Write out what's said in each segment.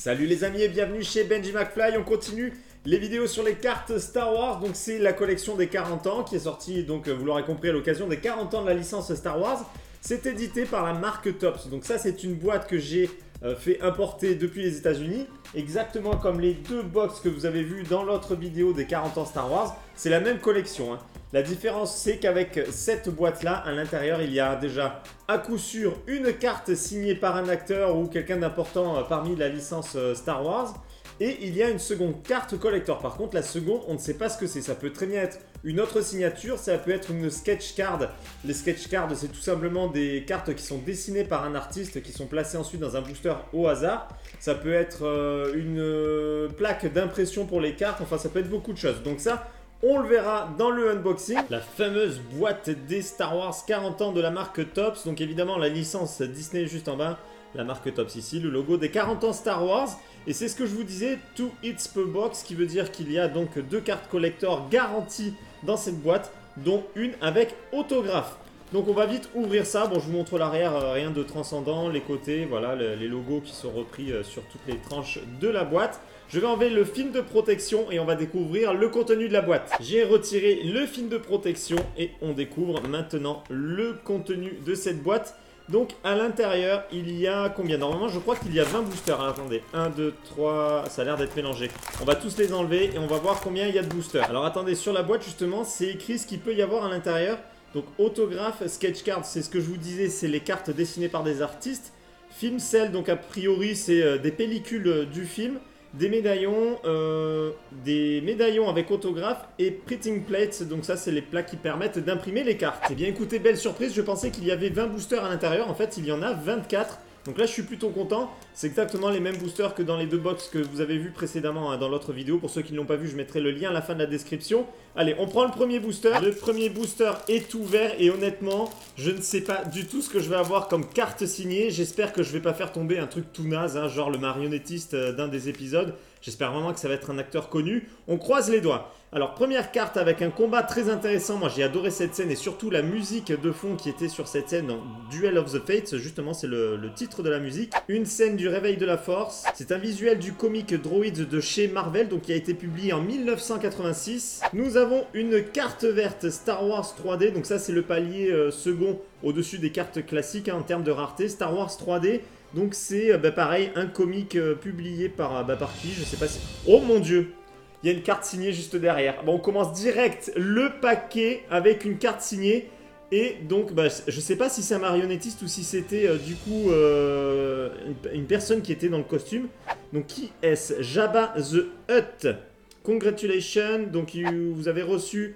Salut les amis et bienvenue chez Benji McFly. On continue les vidéos sur les cartes Star Wars. Donc c'est la collection des 40 ans qui est sortie, donc vous l'aurez compris, à l'occasion des 40 ans de la licence Star Wars. C'est édité par la marque Topps. Donc ça c'est une boîte que j'ai fait importer depuis les États-Unis. Exactement comme les deux box que vous avez vues dans l'autre vidéo des 40 ans Star Wars. C'est la même collection, hein. La différence, c'est qu'avec cette boîte-là, à l'intérieur, il y a déjà à coup sûr une carte signée par un acteur ou quelqu'un d'important parmi la licence Star Wars. Et il y a une seconde carte collector. Par contre, la seconde, on ne sait pas ce que c'est. Ça peut très bien être une autre signature, ça peut être une sketch card. Les sketch cards, c'est tout simplement des cartes qui sont dessinées par un artiste, qui sont placées ensuite dans un booster au hasard. Ça peut être une plaque d'impression pour les cartes. Enfin, ça peut être beaucoup de choses. Donc ça, on le verra dans le unboxing. La fameuse boîte des Star Wars 40 ans de la marque Topps. Donc évidemment, la licence Disney juste en bas. La marque Topps ici, le logo des 40 ans Star Wars. Et c'est ce que je vous disais, 2 hits per box, qui veut dire qu'il y a donc 2 cartes collector garanties dans cette boîte, dont une avec autographe. Donc on va vite ouvrir ça. Bon, je vous montre l'arrière, rien de transcendant, les côtés, voilà, les logos qui sont repris sur toutes les tranches de la boîte. Je vais enlever le film de protection et on va découvrir le contenu de la boîte. J'ai retiré le film de protection et on découvre maintenant le contenu de cette boîte. Donc à l'intérieur, il y a combien? Normalement, je crois qu'il y a 20 boosters. Alors, attendez, 1, 2, 3, ça a l'air d'être mélangé. On va tous les enlever et on va voir combien il y a de boosters. Alors attendez, sur la boîte justement, c'est écrit ce qu'il peut y avoir à l'intérieur. Donc autographe, sketch card, c'est ce que je vous disais, c'est les cartes dessinées par des artistes. Film sell, donc a priori c'est des pellicules du film. Des médaillons avec autographe et printing plates, donc ça c'est les plaques qui permettent d'imprimer les cartes. Eh bien écoutez, belle surprise, je pensais qu'il y avait 20 boosters à l'intérieur, en fait il y en a 24. Donc là je suis plutôt content, c'est exactement les mêmes boosters que dans les deux box que vous avez vu précédemment hein, dans l'autre vidéo. Pour ceux qui ne l'ont pas vu, je mettrai le lien à la fin de la description. Allez, on prend le premier booster. Le premier booster est ouvert et honnêtement, je ne sais pas du tout ce que je vais avoir comme carte signée. J'espère que je ne vais pas faire tomber un truc tout naze, hein, genre le marionnettiste d'un des épisodes. J'espère vraiment que ça va être un acteur connu. On croise les doigts. Alors, première carte avec un combat très intéressant. Moi, j'ai adoré cette scène et surtout la musique de fond qui était sur cette scène dans Duel of the Fates. Justement, c'est le titre de la musique. Une scène du réveil de la force. C'est un visuel du comic Droids de chez Marvel, donc qui a été publié en 1986. Nous avons une carte verte Star Wars 3D. Donc ça, c'est le palier second au-dessus des cartes classiques hein, en termes de rareté. Star Wars 3D. Donc c'est pareil, un comic publié par qui? Je sais pas si... Oh mon dieu! Il y a une carte signée juste derrière. Bon, on commence direct le paquet avec une carte signée. Et donc, je sais pas si c'est un marionnettiste ou si c'était du coup une personne qui était dans le costume. Donc qui est-ce? Jabba the Hutt. Congratulations. Donc vous avez reçu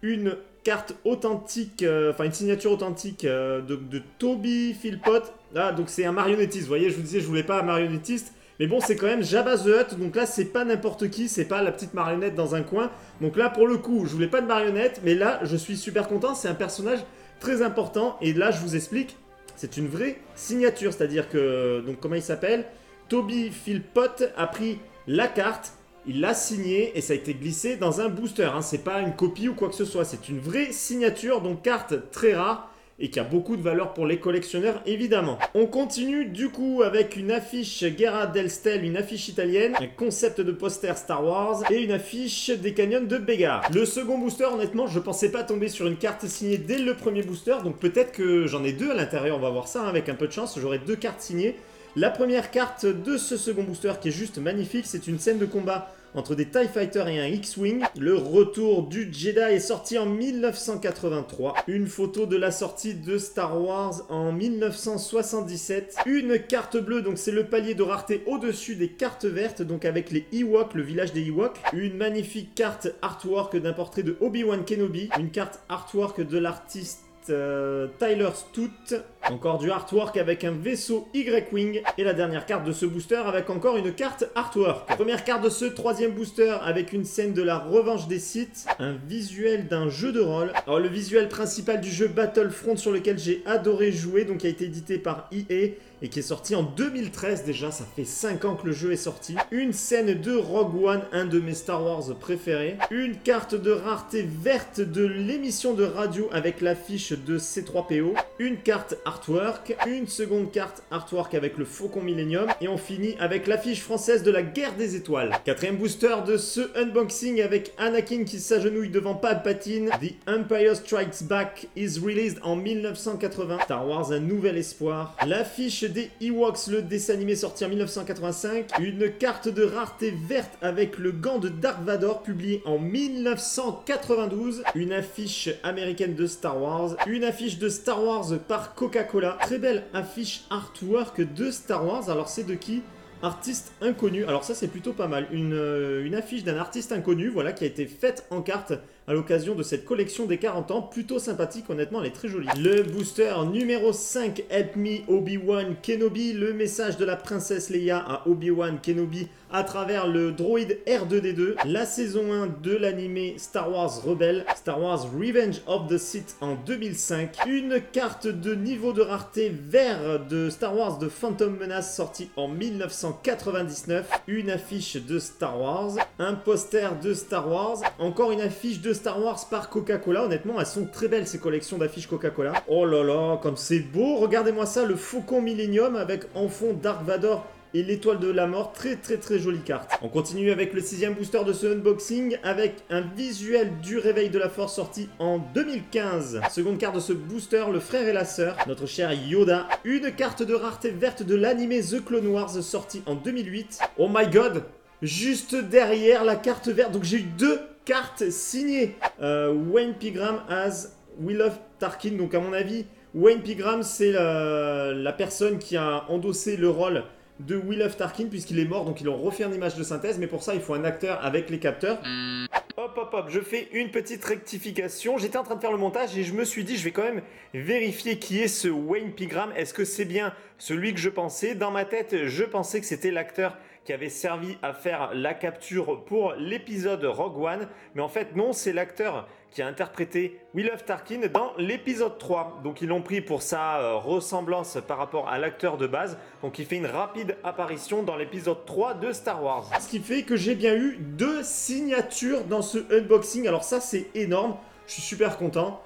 une carte authentique, enfin une signature authentique de Toby Philpott. Ah, donc c'est un marionnettiste. Vous voyez, je vous disais, je voulais pas un marionnettiste. Mais bon, c'est quand même Jabba the Hutt, donc là, c'est pas n'importe qui, c'est pas la petite marionnette dans un coin. Donc là, pour le coup, je voulais pas de marionnette, mais là, je suis super content, c'est un personnage très important. Et là, je vous explique, c'est une vraie signature, c'est-à-dire que, donc comment il s'appelle? Toby Philpott a pris la carte, il l'a signée et ça a été glissé dans un booster. Hein. C'est pas une copie ou quoi que ce soit, c'est une vraie signature, donc carte très rare. Et qui a beaucoup de valeur pour les collectionneurs, évidemment. On continue du coup avec une affiche Guerra del Stell, une affiche italienne, un concept de poster Star Wars et une affiche des canyons de Bégard. Le second booster, honnêtement, je pensais pas tomber sur une carte signée dès le premier booster, donc peut-être que j'en ai deux à l'intérieur, on va voir ça, hein, avec un peu de chance, j'aurai 2 cartes signées. La première carte de ce second booster qui est juste magnifique, c'est une scène de combat entre des TIE Fighters et un X-Wing. Le retour du Jedi est sorti en 1983. Une photo de la sortie de Star Wars en 1977. Une carte bleue, donc c'est le palier de rareté au-dessus des cartes vertes, donc avec les Ewoks, le village des Ewoks. Une magnifique carte artwork d'un portrait de Obi-Wan Kenobi. Une carte artwork de l'artiste Tyler Stout. Encore du artwork avec un vaisseau Y-Wing. Et la dernière carte de ce booster avec encore une carte artwork. Première carte de ce troisième booster avec une scène de la revanche des Sith. Un visuel d'un jeu de rôle. Alors le visuel principal du jeu Battlefront sur lequel j'ai adoré jouer, donc qui a été édité par EA et qui est sorti en 2013 déjà, ça fait 5 ans que le jeu est sorti. Une scène de Rogue One, un de mes Star Wars préférés. Une carte de rareté verte de l'émission de radio avec l'affiche de C3PO. Une carte artwork artwork, une seconde carte artwork avec le Faucon Millennium et on finit avec l'affiche française de la Guerre des Étoiles. Quatrième booster de ce unboxing avec Anakin qui s'agenouille devant Palpatine. The Empire Strikes Back is released en 1980. Star Wars, un nouvel espoir. L'affiche des Ewoks, le dessin animé sorti en 1985. Une carte de rareté verte avec le gant de Dark Vador publié en 1992. Une affiche américaine de Star Wars. Une affiche de Star Wars par Coca-Cola. Très belle affiche artwork de Star Wars. Alors c'est de qui? Artiste inconnu. Alors ça c'est plutôt pas mal. Une affiche d'un artiste inconnu, voilà, qui a été faite en carte à l'occasion de cette collection des 40 ans. Plutôt sympathique, honnêtement, elle est très jolie. Le booster numéro 5, Help Me Obi-Wan Kenobi. Le message de la princesse Leia à Obi-Wan Kenobi à travers le droïde R2D2. La saison 1 de l'animé Star Wars Rebelle. Star Wars Revenge of the Sith en 2005. Une carte de niveau de rareté vert de Star Wars de Phantom Menace sortie en 1999. Une affiche de Star Wars. Un poster de Star Wars. Encore une affiche de Star Wars par Coca-Cola. Honnêtement, elles sont très belles ces collections d'affiches Coca-Cola. Oh là là, comme c'est beau. Regardez-moi ça, le Faucon Millennium avec en fond Dark Vador et l'étoile de la mort. Très jolie carte. On continue avec le 6e booster de ce unboxing avec un visuel du réveil de la force sorti en 2015. Seconde carte de ce booster, le frère et la sœur, notre cher Yoda. Une carte de rareté verte de l'animé The Clone Wars sorti en 2008. Oh my god, juste derrière la carte verte. Donc j'ai eu deux cartes signées. Wayne Pygram as We Love Tarkin. Donc à mon avis, Wayne Pygram c'est la personne qui a endossé le rôle de We Love Tarkin puisqu'il est mort, donc ils ont refait une image de synthèse, mais pour ça il faut un acteur avec les capteurs. Hop, je fais une petite rectification. J'étais en train de faire le montage et je me suis dit je vais quand même vérifier qui est ce Wayne Pygram. Est-ce que c'est bien celui que je pensais? Dans ma tête, je pensais que c'était l'acteur qui avait servi à faire la capture pour l'épisode Rogue One, mais en fait non, c'est l'acteur qui a interprété We Love Tarkin dans l'épisode 3. Donc ils l'ont pris pour sa ressemblance par rapport à l'acteur de base. Donc il fait une rapide apparition dans l'épisode 3 de Star Wars. Ce qui fait que j'ai bien eu deux signatures dans ce unboxing. Alors ça c'est énorme, je suis super content.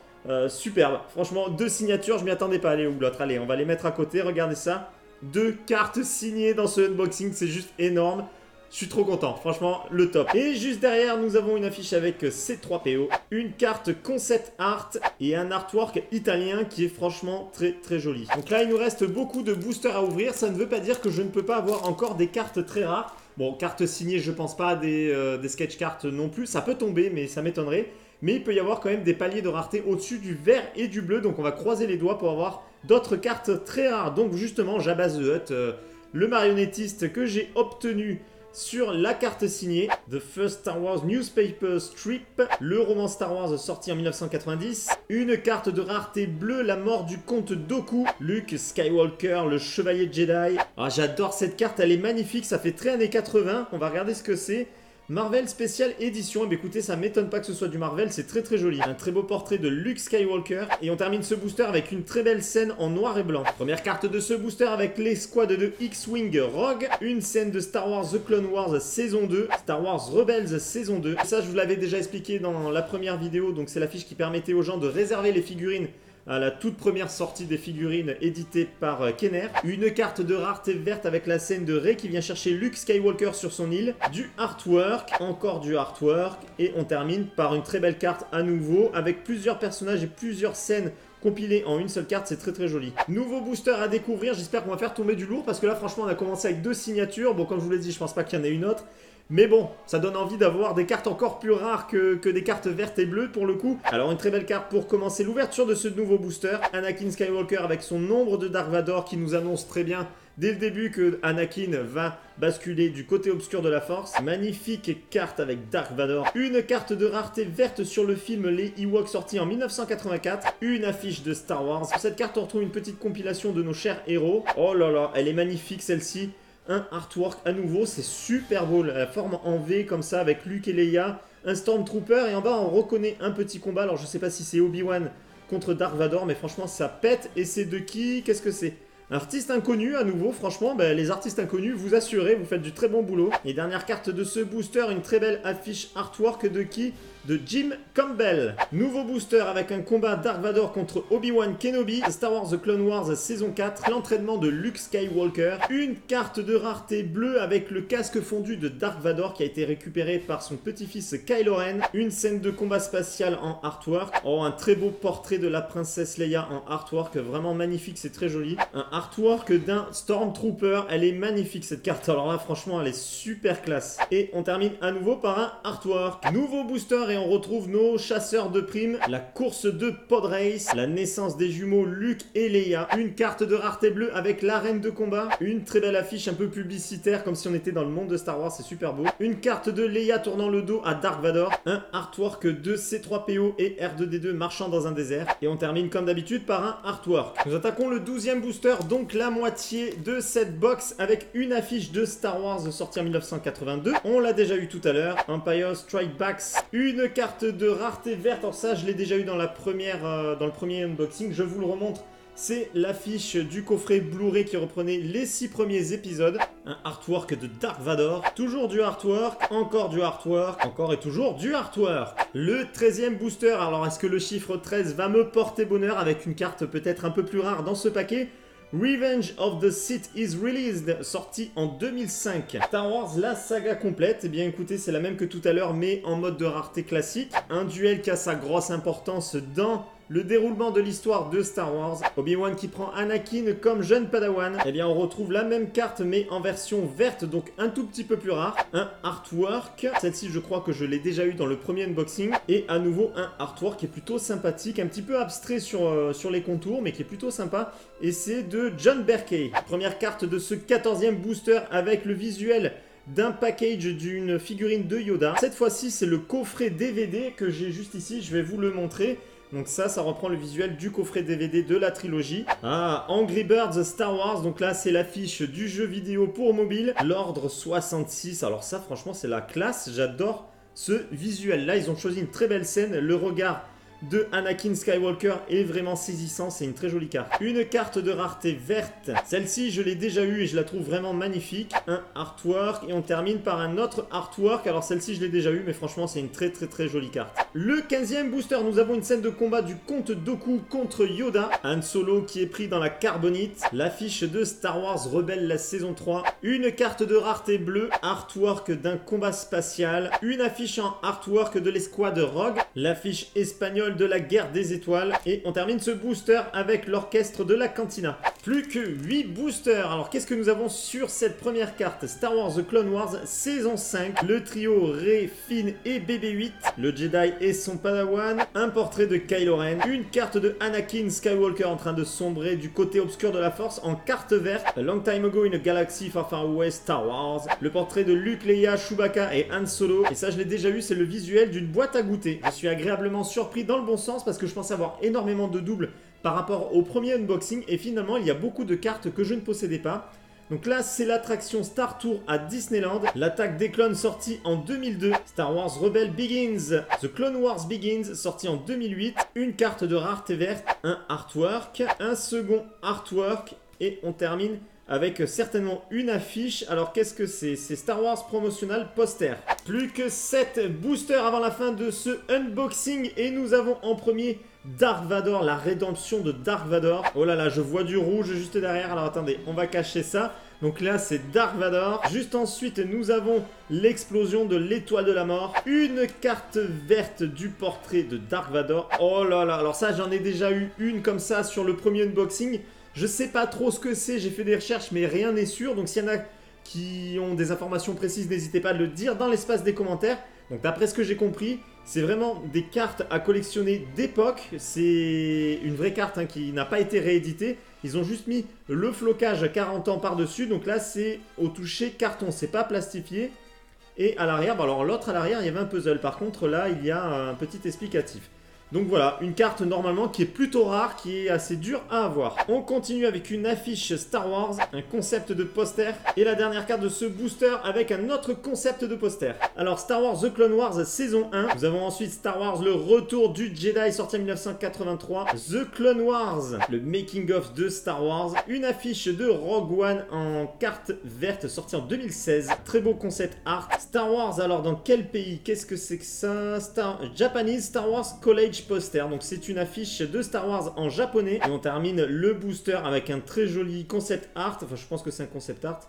Superbe, franchement deux signatures, je m'y attendais pas. Allez, où l'autre? Allez, on va les mettre à côté, regardez ça. Deux cartes signées dans ce unboxing, c'est juste énorme. Je suis trop content, franchement, le top. Et juste derrière, nous avons une affiche avec C3PO, une carte concept art et un artwork italien qui est franchement très joli. Donc là, il nous reste beaucoup de boosters à ouvrir. Ça ne veut pas dire que je ne peux pas avoir encore des cartes très rares. Bon, cartes signées, je pense pas, des sketch cartes non plus. Ça peut tomber, mais ça m'étonnerait. Mais il peut y avoir quand même des paliers de rareté au-dessus du vert et du bleu. Donc on va croiser les doigts pour avoir d'autres cartes très rares. Donc justement, Jabba the Hutt, le marionnettiste que j'ai obtenu sur la carte signée, The First Star Wars Newspaper Strip, le roman Star Wars sorti en 1990, une carte de rareté bleue, la mort du comte Dooku, Luke Skywalker, le chevalier Jedi. Ah, j'adore cette carte, elle est magnifique, ça fait très années 80, on va regarder ce que c'est. Marvel Special Edition, et bien écoutez, ça m'étonne pas que ce soit du Marvel, c'est très joli. Un très beau portrait de Luke Skywalker, et on termine ce booster avec une très belle scène en noir et blanc. Première carte de ce booster avec l'escouade de X-Wing Rogue, une scène de Star Wars The Clone Wars saison 2, Star Wars Rebels saison 2. Ça, je vous l'avais déjà expliqué dans la première vidéo, donc c'est la fiche qui permettait aux gens de réserver les figurines à la toute première sortie des figurines éditée par Kenner. Une carte de rareté verte avec la scène de Rey qui vient chercher Luke Skywalker sur son île. Du artwork, encore du artwork. Et on termine par une très belle carte à nouveau avec plusieurs personnages et plusieurs scènes compilées en une seule carte, c'est très joli. Nouveau booster à découvrir, j'espère qu'on va faire tomber du lourd parce que là franchement on a commencé avec deux signatures. Bon, comme je vous l'ai dit, je pense pas qu'il y en ait une autre. Mais bon, ça donne envie d'avoir des cartes encore plus rares que des cartes vertes et bleues pour le coup. Alors une très belle carte pour commencer l'ouverture de ce nouveau booster. Anakin Skywalker avec son ombre de Dark Vador qui nous annonce très bien dès le début que Anakin va basculer du côté obscur de la force. Magnifique carte avec Dark Vador. Une carte de rareté verte sur le film Les Ewoks sorti en 1984. Une affiche de Star Wars. Sur cette carte on retrouve une petite compilation de nos chers héros. Oh là là, elle est magnifique celle-ci. Un artwork à nouveau, c'est super beau, la forme en V comme ça avec Luke et Leia, un Stormtrooper et en bas on reconnaît un petit combat. Alors je sais pas si c'est Obi-Wan contre Dark Vador, mais franchement ça pète. Et c'est de qui? Qu'est-ce que c'est? Artiste inconnu à nouveau, franchement, bah, les artistes inconnus, vous assurez, vous faites du très bon boulot. Et dernière carte de ce booster, une très belle affiche artwork de qui? De Jim Campbell. Nouveau booster avec un combat Dark Vador contre Obi-Wan Kenobi, Star Wars The Clone Wars saison 4, l'entraînement de Luke Skywalker, une carte de rareté bleue avec le casque fondu de Dark Vador qui a été récupéré par son petit-fils Kylo Ren, une scène de combat spatial en artwork, oh un très beau portrait de la princesse Leia en artwork, vraiment magnifique, c'est très joli, un artwork d'un Stormtrooper, elle est magnifique cette carte, alors là franchement elle est super classe. Et on termine à nouveau par un artwork. Nouveau booster et on retrouve nos chasseurs de primes, la course de Pod Race, la naissance des jumeaux Luke et Leia, une carte de rareté bleue avec l'arène de combat, une très belle affiche un peu publicitaire comme si on était dans le monde de Star Wars, c'est super beau, une carte de Leia tournant le dos à Dark Vador, un artwork de C3PO et R2D2 marchant dans un désert, et on termine comme d'habitude par un artwork. Nous attaquons le 12e booster, donc la moitié de cette box avec une affiche de Star Wars sortie en 1982, on l'a déjà eu tout à l'heure, Empire Strikes Back, une carte de rareté verte, alors ça je l'ai déjà eu dans le premier unboxing, je vous le remontre. C'est l'affiche du coffret Blu-ray qui reprenait les 6 premiers épisodes. Un artwork de Dark Vador. Toujours du artwork, encore et toujours du artwork. Le 13e booster. Alors est-ce que le chiffre 13 va me porter bonheur avec une carte peut-être un peu plus rare dans ce paquet? Revenge of the Sith is released, sorti en 2005. Star Wars, la saga complète. Eh bien écoutez, c'est la même que tout à l'heure, mais en mode de rareté classique. Un duel qui a sa grosse importance dans le déroulement de l'histoire de Star Wars. Obi-Wan qui prend Anakin comme jeune padawan. Eh bien on retrouve la même carte mais en version verte, donc un tout petit peu plus rare. Un artwork, celle-ci je crois que je l'ai déjà eu dans le premier unboxing. Et à nouveau un artwork qui est plutôt sympathique, un petit peu abstrait sur les contours mais qui est plutôt sympa. Et c'est de John Berkey. Première carte de ce 14e booster avec le visuel d'un package d'une figurine de Yoda. Cette fois-ci c'est le coffret DVD que j'ai juste ici, je vais vous le montrer. Donc ça reprend le visuel du coffret DVD de la trilogie. Ah, Angry Birds Star Wars, donc là c'est l'affiche du jeu vidéo pour mobile. L'ordre 66, alors ça franchement c'est la classe, j'adore ce visuel. Là ils ont choisi une très belle scène, le regard de Anakin Skywalker est vraiment saisissant, c'est une très jolie carte. Une carte de rareté verte, celle-ci je l'ai déjà eue et je la trouve vraiment magnifique. Un artwork et on termine par un autre artwork, alors celle-ci je l'ai déjà eue mais franchement c'est une très jolie carte. Le 15e booster, nous avons une scène de combat du comte Dooku contre Yoda, Han Solo qui est pris dans la carbonite, l'affiche de Star Wars Rebelle la saison 3, une carte de rareté bleue, artwork d'un combat spatial, une affiche en artwork de l'escouade Rogue, l'affiche espagnole de la guerre des étoiles et on termine ce booster avec l'orchestre de la cantina. Plus que 8 boosters. Alors qu'est-ce que nous avons sur cette première carte? Star Wars The Clone Wars saison 5, le trio Rey, Finn et BB-8, le Jedi et son padawan, un portrait de Kylo Ren, une carte de Anakin Skywalker en train de sombrer du côté obscur de la force en carte verte, A Long Time Ago in a Galaxy Far Far Away Star Wars, le portrait de Luke, Leia, Chewbacca et Han Solo, et ça je l'ai déjà eu, c'est le visuel d'une boîte à goûter. Je suis agréablement surpris dans le bon sens parce que je pensais avoir énormément de doubles par rapport au premier unboxing et finalement il y a beaucoup de cartes que je ne possédais pas. Donc là c'est l'attraction Star Tour à Disneyland, l'attaque des clones sortie en 2002, Star Wars Rebel Begins, The Clone Wars Begins sorti en 2008, une carte de rareté verte, un artwork, un second artwork et on termine avec certainement une affiche. Alors qu'est-ce que c'est? C'est Star Wars Promotional Poster. Plus que 7 boosters avant la fin de ce unboxing et nous avons en premier Dark Vador, la rédemption de Dark Vador. Oh là là, je vois du rouge juste derrière, alors attendez, on va cacher ça. Donc là c'est Dark Vador. Juste ensuite nous avons l'explosion de l'étoile de la mort. Une carte verte du portrait de Dark Vador. Oh là là, alors ça j'en ai déjà eu une comme ça sur le premier unboxing. Je sais pas trop ce que c'est, j'ai fait des recherches mais rien n'est sûr. Donc s'il y en a qui ont des informations précises, n'hésitez pas à le dire dans l'espace des commentaires. Donc d'après ce que j'ai compris, c'est vraiment des cartes à collectionner d'époque. C'est une vraie carte hein, qui n'a pas été rééditée. Ils ont juste mis le flocage 40 ans par-dessus. Donc là c'est au toucher carton, c'est pas plastifié. Et à l'arrière, alors l'autre à l'arrière il y avait un puzzle. Par contre là il y a un petit explicatif. Donc voilà, une carte normalement qui est plutôt rare, qui est assez dure à avoir. On continue avec une affiche Star Wars, un concept de poster. Et la dernière carte de ce booster avec un autre concept de poster. Alors Star Wars The Clone Wars saison 1. Nous avons ensuite Star Wars le retour du Jedi sorti en 1983. The Clone Wars, le making of de Star Wars. Une affiche de Rogue One en carte verte sortie en 2016. Très beau concept art. Star Wars, alors dans quel pays? Qu'est-ce que c'est que ça? Japanese Star Wars College Poster. Donc c'est une affiche de Star Wars en japonais. Et on termine le booster avec un très joli concept art. Enfin je pense que c'est un concept art.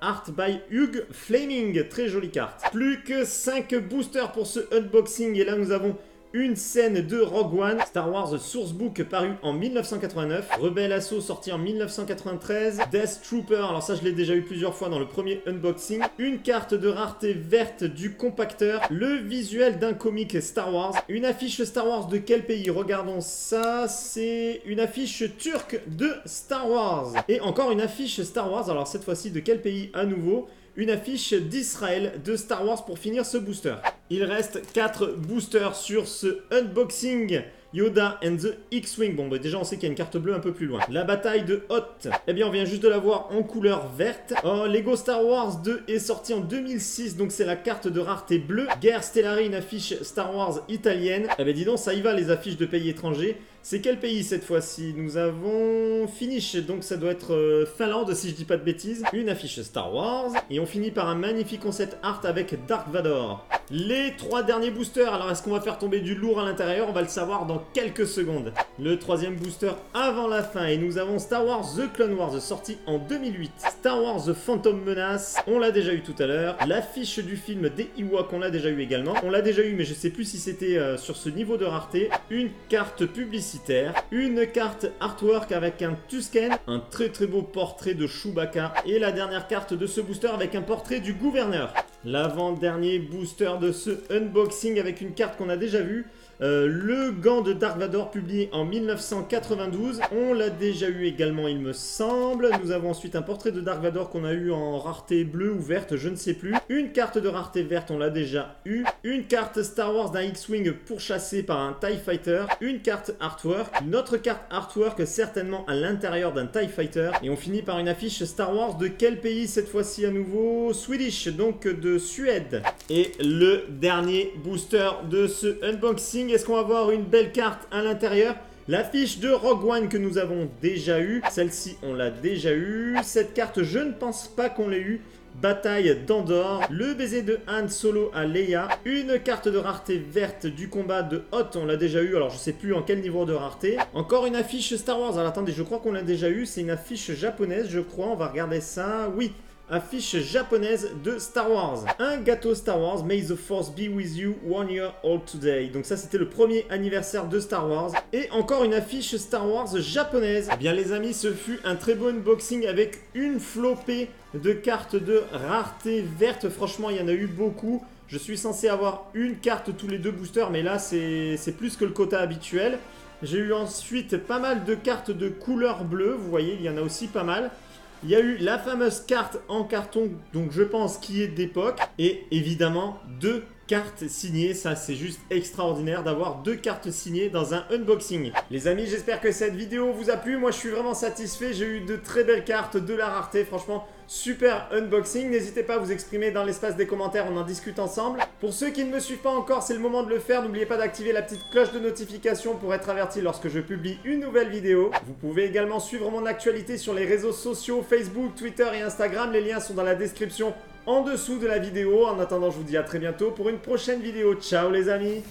Art by Hugh Flaming. Très jolie carte. Plus que 5 boosters pour ce unboxing. Et là nous avons une scène de Rogue One, Star Wars Sourcebook paru en 1989, Rebel Assault sorti en 1993, Death Trooper, alors ça je l'ai déjà eu plusieurs fois dans le premier unboxing, une carte de rareté verte du compacteur, le visuel d'un comic Star Wars, une affiche Star Wars de quel pays? Regardons ça, c'est une affiche turque de Star Wars. Et encore une affiche Star Wars, alors cette fois-ci de quel pays à nouveau? Une affiche d'Israël de Star Wars pour finir ce booster. Il reste 4 boosters sur ce unboxing. Yoda and the X-Wing. Bon, bah déjà, on sait qu'il y a une carte bleue un peu plus loin. La bataille de Hoth. Eh bien, on vient juste de la voir en couleur verte. Oh, Lego Star Wars 2 est sorti en 2006, donc c'est la carte de rareté bleue. Guerre Stellari, une affiche Star Wars italienne. Eh bien, dis donc, ça y va, les affiches de pays étrangers. C'est quel pays cette fois-ci? Nous avons Finish, donc ça doit être Finlande si je dis pas de bêtises. Une affiche Star Wars. Et on finit par un magnifique concept art avec Dark Vador. Les 3 derniers boosters, alors est-ce qu'on va faire tomber du lourd à l'intérieur? On va le savoir dans quelques secondes. Le 3e booster avant la fin et nous avons Star Wars The Clone Wars sorti en 2008. Star Wars The Phantom Menace, on l'a déjà eu tout à l'heure. L'affiche du film des Ewoks, on l'a déjà eu également. On l'a déjà eu mais je sais plus si c'était sur ce niveau de rareté. Une carte publicitaire, une carte artwork avec un Tusken, un très beau portrait de Chewbacca et la dernière carte de ce booster avec un portrait du gouverneur. L'avant-dernier booster de ce unboxing avec une carte qu'on a déjà vue. Le gant de Dark Vador publié en 1992. On l'a déjà eu également il me semble. Nous avons ensuite un portrait de Dark Vador qu'on a eu en rareté bleue ou verte, je ne sais plus. Une carte de rareté verte, on l'a déjà eu. Une carte Star Wars d'un X-Wing pourchassé par un TIE Fighter. Une carte artwork. Une autre carte artwork certainement à l'intérieur d'un TIE Fighter. Et on finit par une affiche Star Wars de quel pays cette fois-ci à nouveau? Swedish, donc de Suède. Et le dernier booster de ce unboxing. Est-ce qu'on va avoir une belle carte à l'intérieur? L'affiche de Rogue One que nous avons déjà eue. Celle-ci, on l'a déjà eue. Cette carte, je ne pense pas qu'on l'ait eue. Bataille d'Andorre. Le baiser de Han Solo à Leia. Une carte de rareté verte du combat de Hoth. On l'a déjà eu. Alors, je ne sais plus en quel niveau de rareté. Encore une affiche Star Wars. Alors, attendez, je crois qu'on l'a déjà eu. C'est une affiche japonaise, je crois. On va regarder ça. Oui. Affiche japonaise de Star Wars. Un gâteau Star Wars, May the Force be with you, 1 year old today. Donc ça c'était le premier anniversaire de Star Wars. Et encore une affiche Star Wars japonaise. Eh bien les amis, ce fut un très beau unboxing avec une flopée de cartes de rareté verte. Franchement, il y en a eu beaucoup. Je suis censé avoir une carte tous les 2 boosters, mais là c'est plus que le quota habituel. J'ai eu ensuite pas mal de cartes de couleur bleue. Vous voyez, il y en a aussi pas mal. Il y a eu la fameuse carte en carton, donc je pense qui est d'époque. Et évidemment, 2 cartes signées. Ça, c'est juste extraordinaire d'avoir 2 cartes signées dans un unboxing. Les amis, j'espère que cette vidéo vous a plu. Moi, je suis vraiment satisfait. J'ai eu de très belles cartes, de la rareté. Franchement, super unboxing. N'hésitez pas à vous exprimer dans l'espace des commentaires. On en discute ensemble. Pour ceux qui ne me suivent pas encore, c'est le moment de le faire. N'oubliez pas d'activer la petite cloche de notification pour être averti lorsque je publie une nouvelle vidéo. Vous pouvez également suivre mon actualité sur les réseaux sociaux, Facebook, Twitter et Instagram. Les liens sont dans la description en dessous de la vidéo. En attendant, je vous dis à très bientôt pour une prochaine vidéo. Ciao les amis!